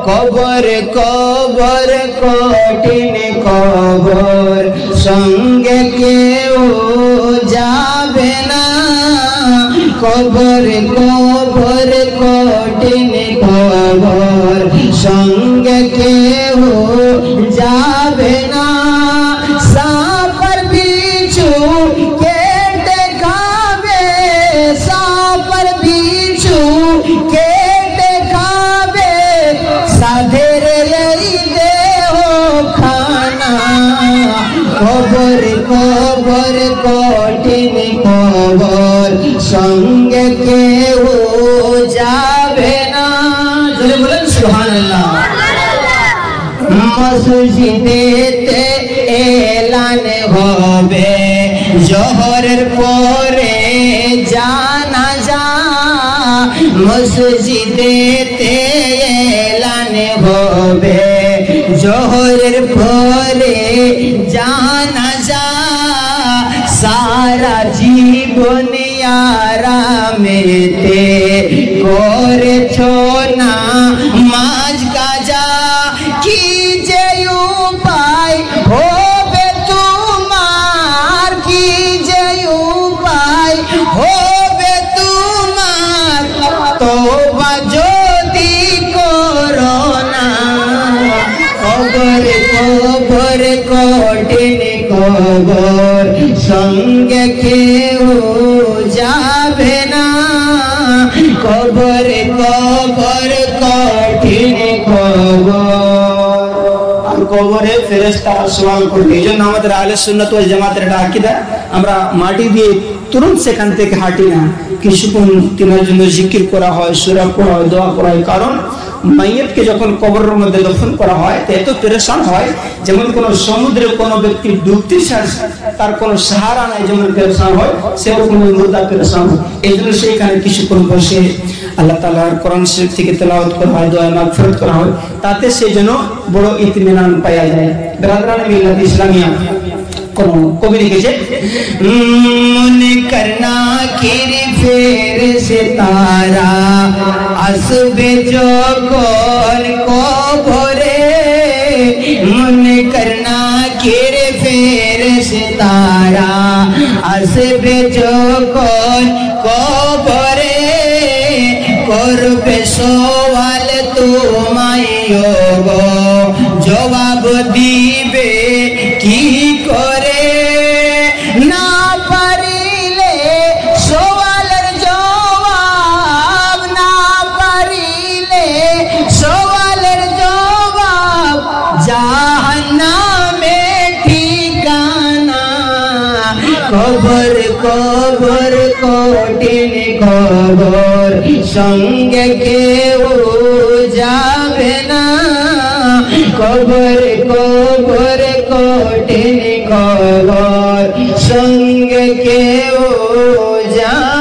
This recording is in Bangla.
কবর কবর কঠিন কবর সঙ্গে কেউ যাবে না কবর কবর কঠিন কবর সঙ্গে কেউ যাবে না সাপর বিছু কেটে খাবে সাপর বিছু কেটে খাবে সাধের এই দেহ খানা কবর কবর কঠিন কবর সঙ্গে কেউ যাবে না জোরে বলেন সুবহানাল্লাহ মসজিদেতে এলান হবে জোহরের পরে জানাজা মসজিদেতে এলান হবে জোহরের পরে জানাজা সারা জীবন আরামেতে করেছো না মাঝ কাজা কি যে উপায় হবে তোমার কি যে উপায় হবে তোমার তওবা যদি করো না কবর কবর কঠিন কবর সঙ্গে কেউ যাবে না কবর কবর কঠিন কবর আর কবরে ফেরেশতারা সওয়াল করবে এইজন্য আমাদের আহলে সুন্নাত ওয়াল জামাতের একটা আকীদা আমরা মাটি দিয়ে তুরন্ত সেখান থেকে হাঁটি না কিছুক্ষণ তিনার জন্য জিকির করা হয় সূরা পড়া হয় দোয়া করা হয় কারণ মাইয়াতকে যখন কবরের মধ্যে দফন করা হয় এত পেরেশান হয় যেমন কোন সমুদ্রে কোন ব্যক্তি ডুবতে তার কোন সাহারা নাই যেমন পেরেশান হয় সেরকম মুর্দা পেরেশান হয় এইজন্য সেইখানে কিছুক্ষণ বসে আল্লাহ তাআলার কোরআন শরীফ থেকে তেলাওয়াত করা হয় দোয়া মাগফিরাত করা হয় তাতে সেই জন্য বড় ইতমিনান পাওয়া যায় ব্রাদারান মিল্লাত ইসলামিয়া কোন কবি লিখেছে মনে করনা কির ফের সে তারা আসবে যখন কবরে মনে করনা কির ফের সে তারা আসবে যখন কবরে করবে সওয়াল তোমায় গো জবাব দিবে কি করে না পারিলে সওয়ালের জবাব না পারিলে সওয়ালের জবাব জাহান্নামে ঠিকানা কবর কবর কঠিন কবর সঙ্গে কেউ যাবে না কবর কবর কঠিন কবর সঙ্গে কেউ যাবে